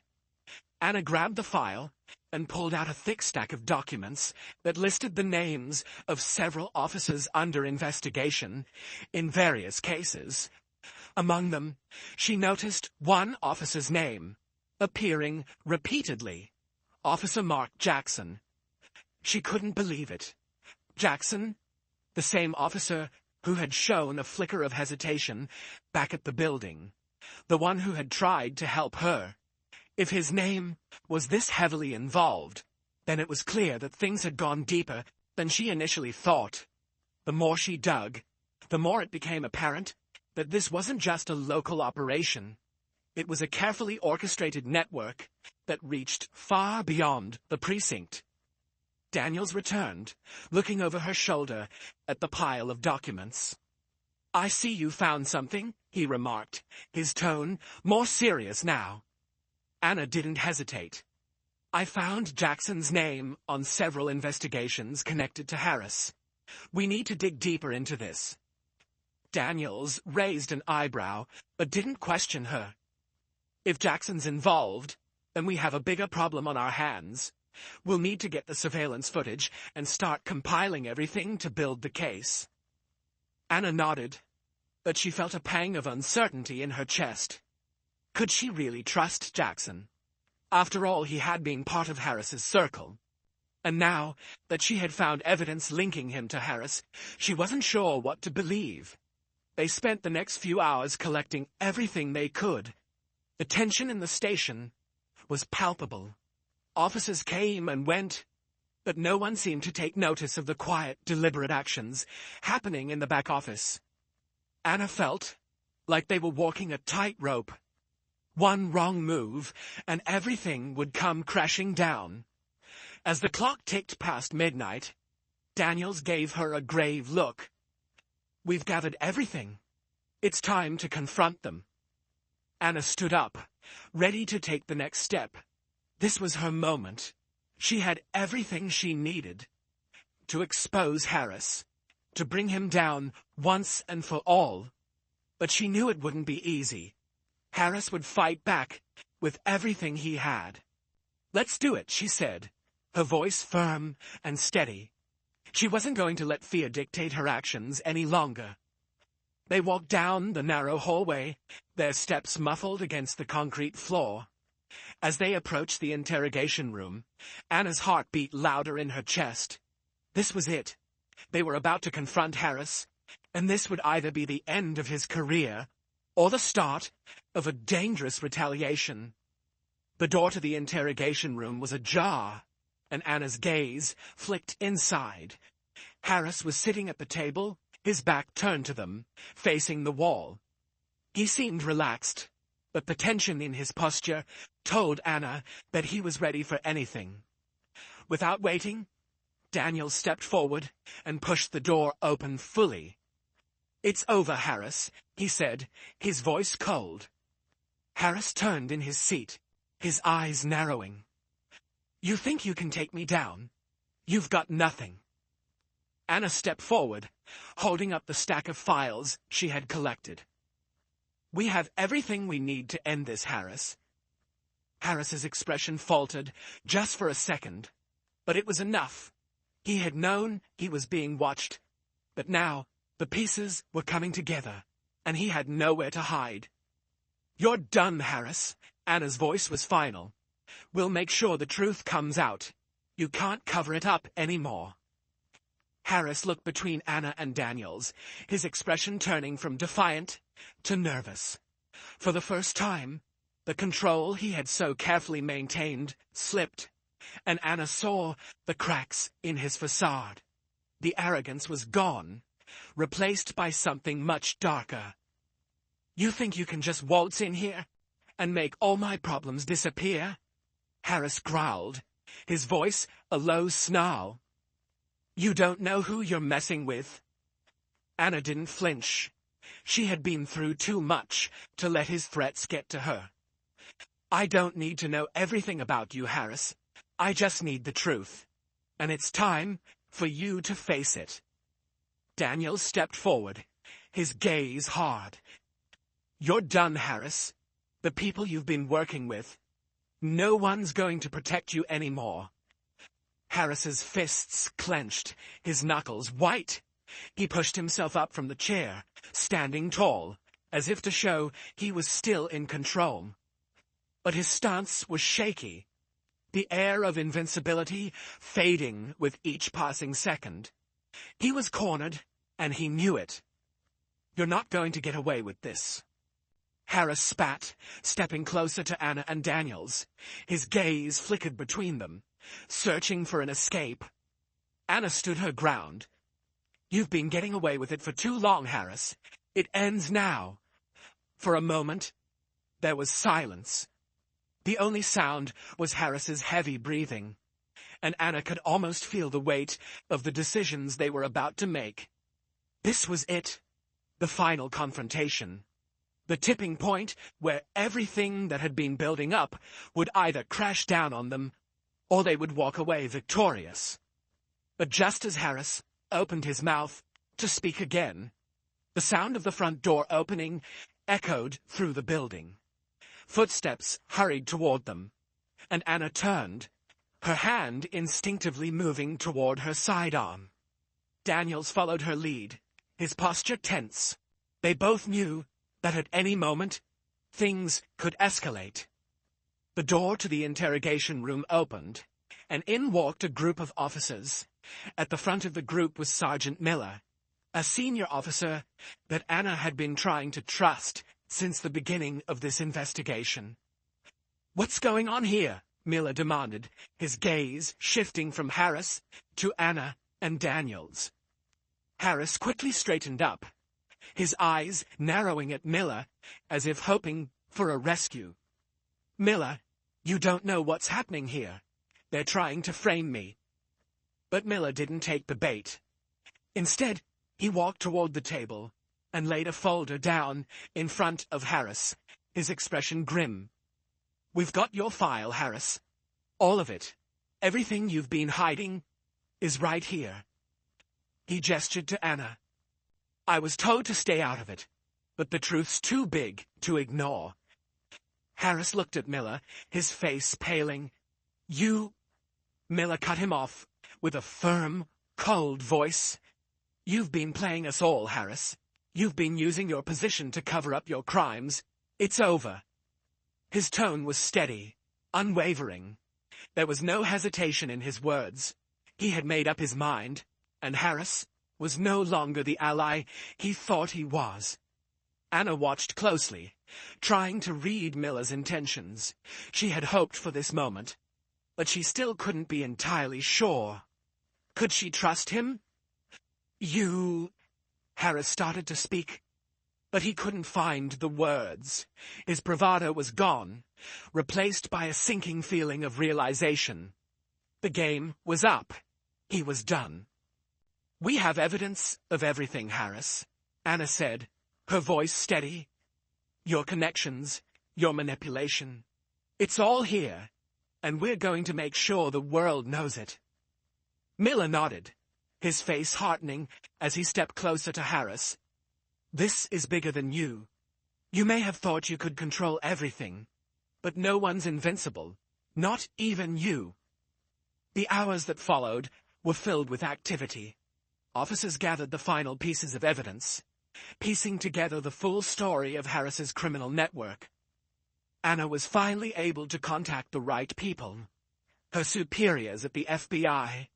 Anna grabbed the file and pulled out a thick stack of documents that listed the names of several officers under investigation in various cases. Among them, she noticed one officer's name, appearing repeatedly, Officer Mark Jackson. She couldn't believe it. Jackson, the same officer who had shown a flicker of hesitation back at the building, the one who had tried to help her. If his name was this heavily involved, then it was clear that things had gone deeper than she initially thought. The more she dug, the more it became apparent that this wasn't just a local operation. It was a carefully orchestrated network that reached far beyond the precinct. Daniels returned, looking over her shoulder at the pile of documents. I see you found something, he remarked, his tone more serious now. Anna didn't hesitate. I found Jackson's name on several investigations connected to Harris. We need to dig deeper into this. Daniels raised an eyebrow, but didn't question her. If Jackson's involved, then we have a bigger problem on our hands. We'll need to get the surveillance footage and start compiling everything to build the case. Anna nodded, but she felt a pang of uncertainty in her chest. Could she really trust Jackson? After all, he had been part of Harris's circle. And now that she had found evidence linking him to Harris, she wasn't sure what to believe. They spent the next few hours collecting everything they could. The tension in the station was palpable. Officers came and went, but no one seemed to take notice of the quiet, deliberate actions happening in the back office. Anna felt like they were walking a tightrope. One wrong move, and everything would come crashing down. As the clock ticked past midnight, Daniels gave her a grave look. We've gathered everything. It's time to confront them. Anna stood up, ready to take the next step. This was her moment. She had everything she needed to expose Harris, to bring him down once and for all. But she knew it wouldn't be easy. Harris would fight back with everything he had. Let's do it, she said, her voice firm and steady. She wasn't going to let fear dictate her actions any longer. They walked down the narrow hallway, their steps muffled against the concrete floor. As they approached the interrogation room, Anna's heart beat louder in her chest. This was it. They were about to confront Harris, and this would either be the end of his career or the start of a dangerous retaliation. The door to the interrogation room was ajar, and Anna's gaze flicked inside. Harris was sitting at the table, his back turned to them, facing the wall. He seemed relaxed, but the tension in his posture told Anna that he was ready for anything. Without waiting, Daniel stepped forward and pushed the door open fully. "It's over, Harris," he said, his voice cold. Harris turned in his seat, his eyes narrowing. "You think you can take me down? You've got nothing." Anna stepped forward, holding up the stack of files she had collected. "We have everything we need to end this, Harris." Harris's expression faltered just for a second, but it was enough. He had known he was being watched, but now the pieces were coming together, and he had nowhere to hide. "You're done, Harris." Anna's voice was final. "We'll make sure the truth comes out. You can't cover it up anymore." Harris looked between Anna and Daniels, his expression turning from defiant to nervous. For the first time, the control he had so carefully maintained slipped, and Anna saw the cracks in his facade. The arrogance was gone, replaced by something much darker. "You think you can just waltz in here and make all my problems disappear?" Harris growled, his voice a low snarl. "You don't know who you're messing with." Anna didn't flinch. She had been through too much to let his threats get to her. "I don't need to know everything about you, Harris. I just need the truth. And it's time for you to face it." Daniel stepped forward, his gaze hard. "You're done, Harris. The people you've been working with. No one's going to protect you anymore." Harris's fists clenched, his knuckles white. He pushed himself up from the chair, standing tall, as if to show he was still in control. But his stance was shaky, the air of invincibility fading with each passing second. He was cornered, and he knew it. "You're not going to get away with this." Harris spat, stepping closer to Anna and Daniels. His gaze flickered between them, searching for an escape. Anna stood her ground. "You've been getting away with it for too long, Harris. It ends now." For a moment, there was silence. The only sound was Harris's heavy breathing, and Anna could almost feel the weight of the decisions they were about to make. This was it, the final confrontation. The tipping point where everything that had been building up would either crash down on them, or they would walk away victorious. But just as Harris opened his mouth to speak again, the sound of the front door opening echoed through the building. Footsteps hurried toward them, and Anna turned, her hand instinctively moving toward her sidearm. Daniels followed her lead, his posture tense. They both knew that at any moment, things could escalate. The door to the interrogation room opened, and in walked a group of officers. At the front of the group was Sergeant Miller, a senior officer that Anna had been trying to trust since the beginning of this investigation. "What's going on here?" Miller demanded, his gaze shifting from Harris to Anna and Daniels. Harris quickly straightened up, his eyes narrowing at Miller as if hoping for a rescue. "Miller, you don't know what's happening here. They're trying to frame me." But Miller didn't take the bait. Instead, he walked toward the table and laid a folder down in front of Harris, his expression grim. "We've got your file, Harris. All of it. Everything you've been hiding is right here." He gestured to Anna. "I was told to stay out of it, but the truth's too big to ignore." Harris looked at Miller, his face paling. "You—" Miller cut him off with a firm, cold voice. "You've been playing us all, Harris. You've been using your position to cover up your crimes. It's over." His tone was steady, unwavering. There was no hesitation in his words. He had made up his mind, and Harris was no longer the ally he thought he was. Anna watched closely, trying to read Miller's intentions. She had hoped for this moment, but she still couldn't be entirely sure. Could she trust him? "You—" Harris started to speak, But he couldn't find the words. His bravado was gone, replaced by a sinking feeling of realization. The game was up. He was done. "We have evidence of everything, Harris," Anna said, her voice steady. "Your connections, your manipulation. It's all here, and we're going to make sure the world knows it." Miller nodded, his face heartening as he stepped closer to Harris. "This is bigger than you. You may have thought you could control everything, but no one's invincible, not even you." The hours that followed were filled with activity. Officers gathered the final pieces of evidence, piecing together the full story of Harris's criminal network. Anna was finally able to contact the right people, her superiors at the FBI,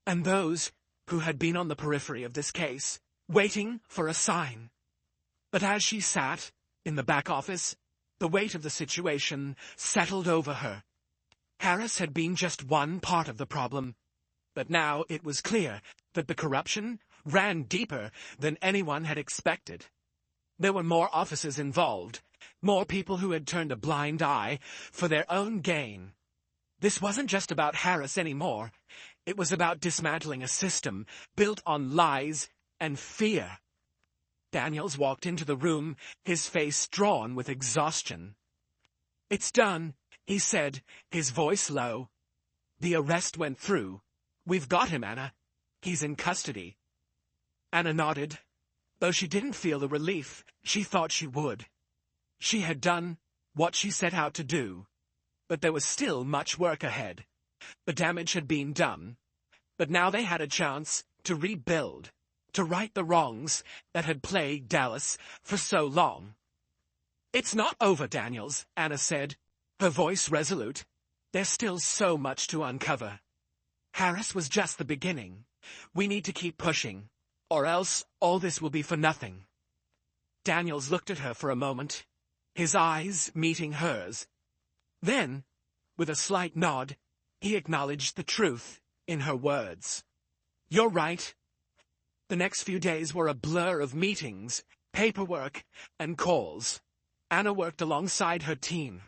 and those who had been on the periphery of this case, waiting for a sign. But as she sat in the back office, the weight of the situation settled over her. Harris had been just one part of the problem, but now it was clear that the corruption ran deeper than anyone had expected. There were more officers involved, more people who had turned a blind eye for their own gain. This wasn't just about Harris anymore. It was about dismantling a system built on lies and fear. Daniels walked into the room, his face drawn with exhaustion. "It's done," he said, his voice low. "The arrest went through. We've got him, Anna. He's in custody." Anna nodded, though she didn't feel the relief she thought she would. She had done what she set out to do, but there was still much work ahead. The damage had been done, but now they had a chance to rebuild, to right the wrongs that had plagued Dallas for so long. "It's not over, Daniels," Anna said, her voice resolute. "There's still so much to uncover. Harris was just the beginning. We need to keep pushing, or else all this will be for nothing." Daniels looked at her for a moment, his eyes meeting hers. Then, with a slight nod, he acknowledged the truth in her words. "You're right." The next few days were a blur of meetings, paperwork, and calls. Anna worked alongside her team,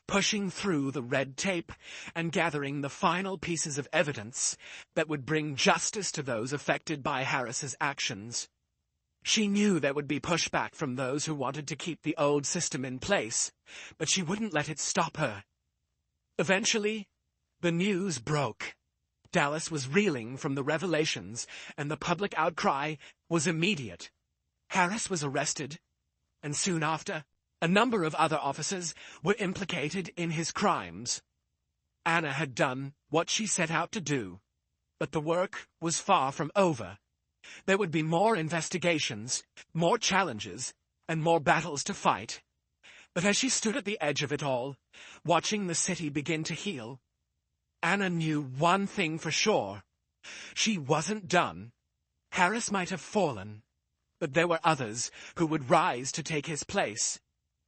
pushing through the red tape and gathering the final pieces of evidence that would bring justice to those affected by Harris's actions. She knew there would be pushback from those who wanted to keep the old system in place, but she wouldn't let it stop her. Eventually, the news broke. Dallas was reeling from the revelations, and the public outcry was immediate. Harris was arrested, and soon after, a number of other officers were implicated in his crimes. Anna had done what she set out to do, but the work was far from over. There would be more investigations, more challenges, and more battles to fight. But as she stood at the edge of it all, watching the city begin to heal, Anna knew one thing for sure. She wasn't done. Harris might have fallen, but there were others who would rise to take his place.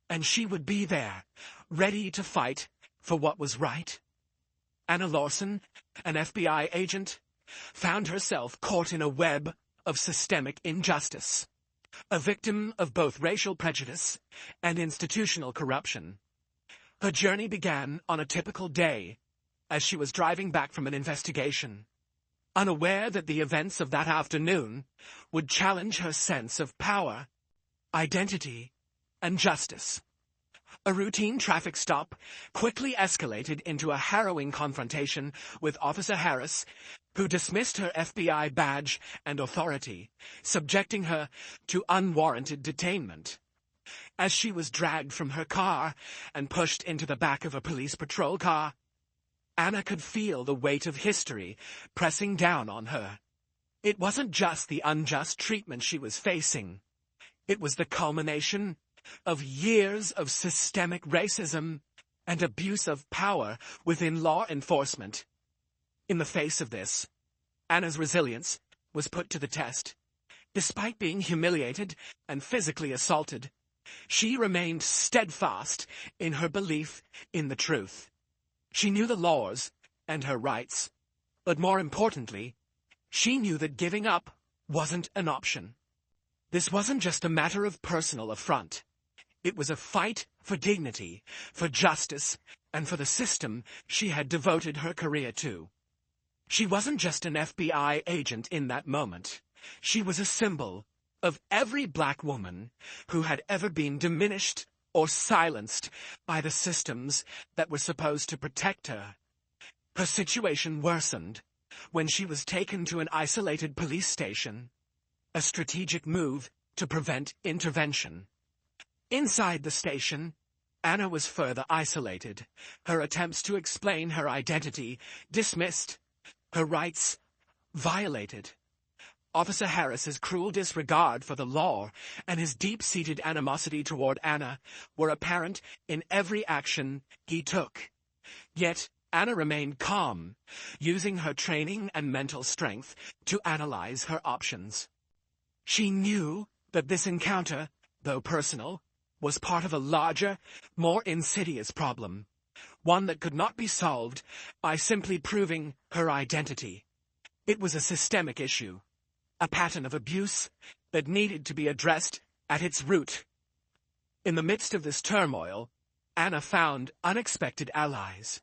And she would be there, ready to fight for what was right. Anna Lawson, an FBI agent, found herself caught in a web of systemic injustice, a victim of both racial prejudice and institutional corruption. Her journey began on a typical day, as she was driving back from an investigation, unaware that the events of that afternoon would challenge her sense of power, identity, and justice. A routine traffic stop quickly escalated into a harrowing confrontation with Officer Harris, who dismissed her FBI badge and authority, subjecting her to unwarranted detainment. As she was dragged from her car and pushed into the back of a police patrol car, Anna could feel the weight of history pressing down on her. It wasn't just the unjust treatment she was facing. It was the culmination of years of systemic racism and abuse of power within law enforcement. In the face of this, Anna's resilience was put to the test. Despite being humiliated and physically assaulted, she remained steadfast in her belief in the truth. She knew the laws and her rights, but more importantly, she knew that giving up wasn't an option. This wasn't just a matter of personal affront. It was a fight for dignity, for justice, and for the system she had devoted her career to. She wasn't just an FBI agent in that moment. She was a symbol of every black woman who had ever been diminished or silenced by the systems that were supposed to protect her. Her situation worsened when she was taken to an isolated police station, a strategic move to prevent intervention. Inside the station, Anna was further isolated, her attempts to explain her identity dismissed, her rights violated. Officer Harris's cruel disregard for the law and his deep-seated animosity toward Anna were apparent in every action he took. Yet Anna remained calm, using her training and mental strength to analyze her options. She knew that this encounter, though personal, was part of a larger, more insidious problem, one that could not be solved by simply proving her identity. It was a systemic issue, a pattern of abuse that needed to be addressed at its root. In the midst of this turmoil, Anna found unexpected allies.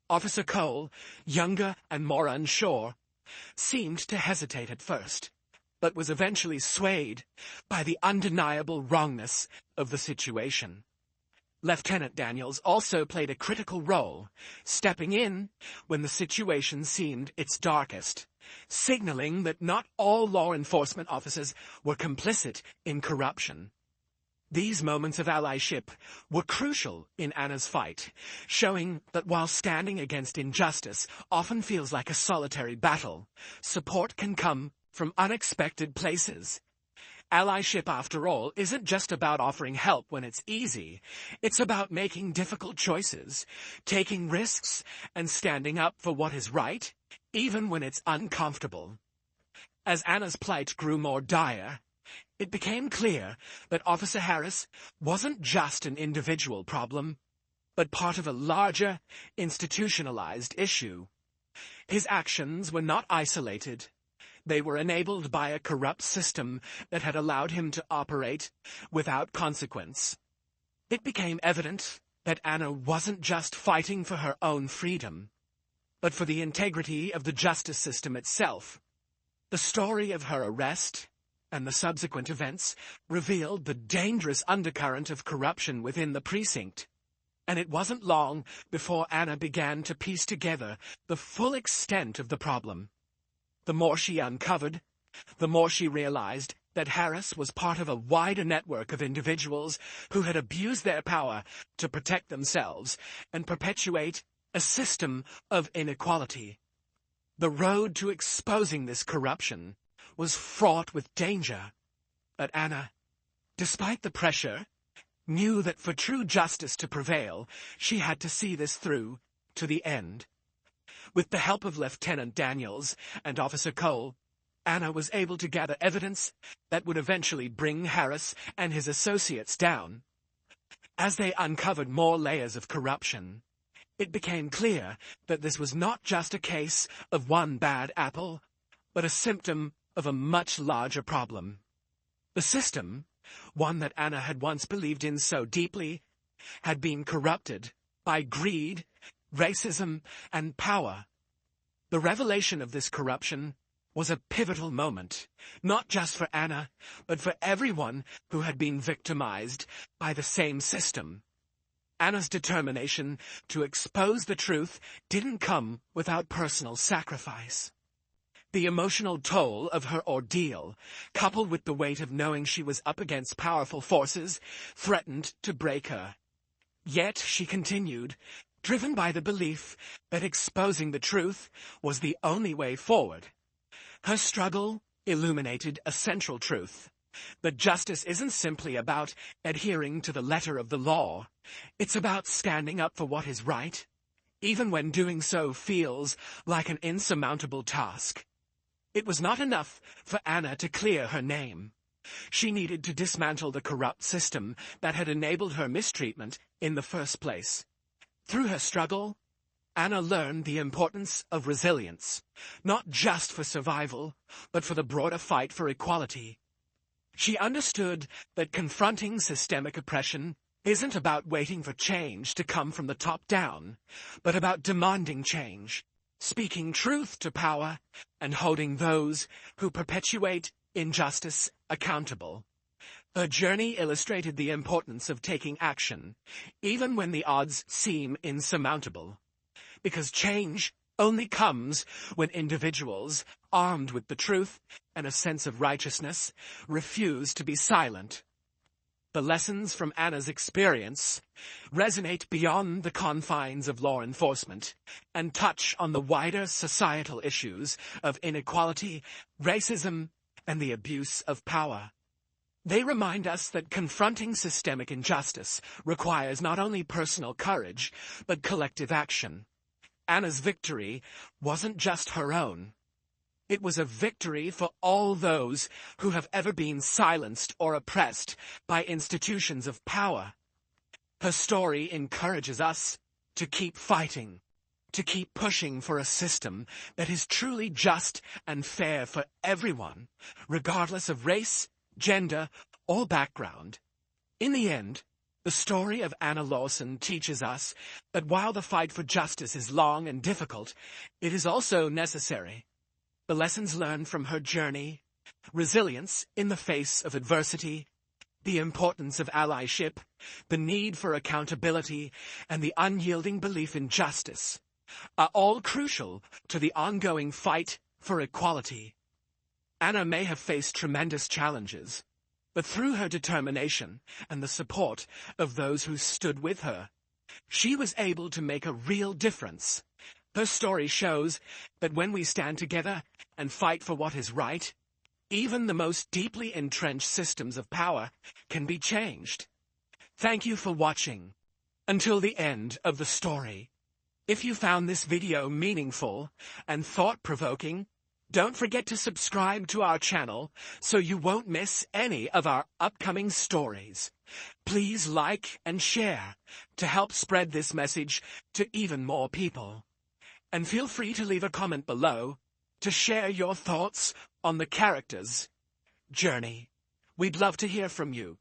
Officer Cole, younger and more unsure, seemed to hesitate at first, but was eventually swayed by the undeniable wrongness of the situation. Lieutenant Daniels also played a critical role, stepping in when the situation seemed its darkest, signaling that not all law enforcement officers were complicit in corruption. These moments of allyship were crucial in Anna's fight, showing that while standing against injustice often feels like a solitary battle, support can come from unexpected places. Allyship, after all, isn't just about offering help when it's easy. It's about making difficult choices, taking risks, and standing up for what is right, even when it's uncomfortable. As Anna's plight grew more dire, it became clear that Officer Harris wasn't just an individual problem, but part of a larger, institutionalized issue. His actions were not isolated. They were enabled by a corrupt system that had allowed him to operate without consequence. It became evident that Anna wasn't just fighting for her own freedom, but for the integrity of the justice system itself. The story of her arrest and the subsequent events revealed the dangerous undercurrent of corruption within the precinct, and it wasn't long before Anna began to piece together the full extent of the problem. The more she uncovered, the more she realized that Harris was part of a wider network of individuals who had abused their power to protect themselves and perpetuate a system of inequality. The road to exposing this corruption was fraught with danger, but Anna, despite the pressure, knew that for true justice to prevail, she had to see this through to the end. With the help of Lieutenant Daniels and Officer Cole, Anna was able to gather evidence that would eventually bring Harris and his associates down. As they uncovered more layers of corruption, it became clear that this was not just a case of one bad apple, but a symptom of a much larger problem. The system, one that Anna had once believed in so deeply, had been corrupted by greed, racism, and power. The revelation of this corruption was a pivotal moment, not just for Anna, but for everyone who had been victimized by the same system. Anna's determination to expose the truth didn't come without personal sacrifice. The emotional toll of her ordeal, coupled with the weight of knowing she was up against powerful forces, threatened to break her. Yet she continued, driven by the belief that exposing the truth was the only way forward. Her struggle illuminated a central truth, that justice isn't simply about adhering to the letter of the law. It's about standing up for what is right, even when doing so feels like an insurmountable task. It was not enough for Anna to clear her name. She needed to dismantle the corrupt system that had enabled her mistreatment in the first place. Through her struggle, Anna learned the importance of resilience, not just for survival, but for the broader fight for equality. She understood that confronting systemic oppression isn't about waiting for change to come from the top down, but about demanding change, speaking truth to power, and holding those who perpetuate injustice accountable. Her journey illustrated the importance of taking action, even when the odds seem insurmountable. Because change only comes when individuals, armed with the truth and a sense of righteousness, refuse to be silent. The lessons from Anna's experience resonate beyond the confines of law enforcement and touch on the wider societal issues of inequality, racism, and the abuse of power. They remind us that confronting systemic injustice requires not only personal courage, but collective action. Anna's victory wasn't just her own. It was a victory for all those who have ever been silenced or oppressed by institutions of power. Her story encourages us to keep fighting, to keep pushing for a system that is truly just and fair for everyone, regardless of race, gender, or background. In the end, the story of Anna Lawson teaches us that while the fight for justice is long and difficult, it is also necessary. The lessons learned from her journey, resilience in the face of adversity, the importance of allyship, the need for accountability, and the unyielding belief in justice, are all crucial to the ongoing fight for equality. Anna may have faced tremendous challenges, but through her determination and the support of those who stood with her, she was able to make a real difference. Her story shows that when we stand together and fight for what is right, even the most deeply entrenched systems of power can be changed. Thank you for watching until the end of the story. If you found this video meaningful and thought-provoking, don't forget to subscribe to our channel so you won't miss any of our upcoming stories. Please like and share to help spread this message to even more people. And feel free to leave a comment below to share your thoughts on the character's journey. We'd love to hear from you.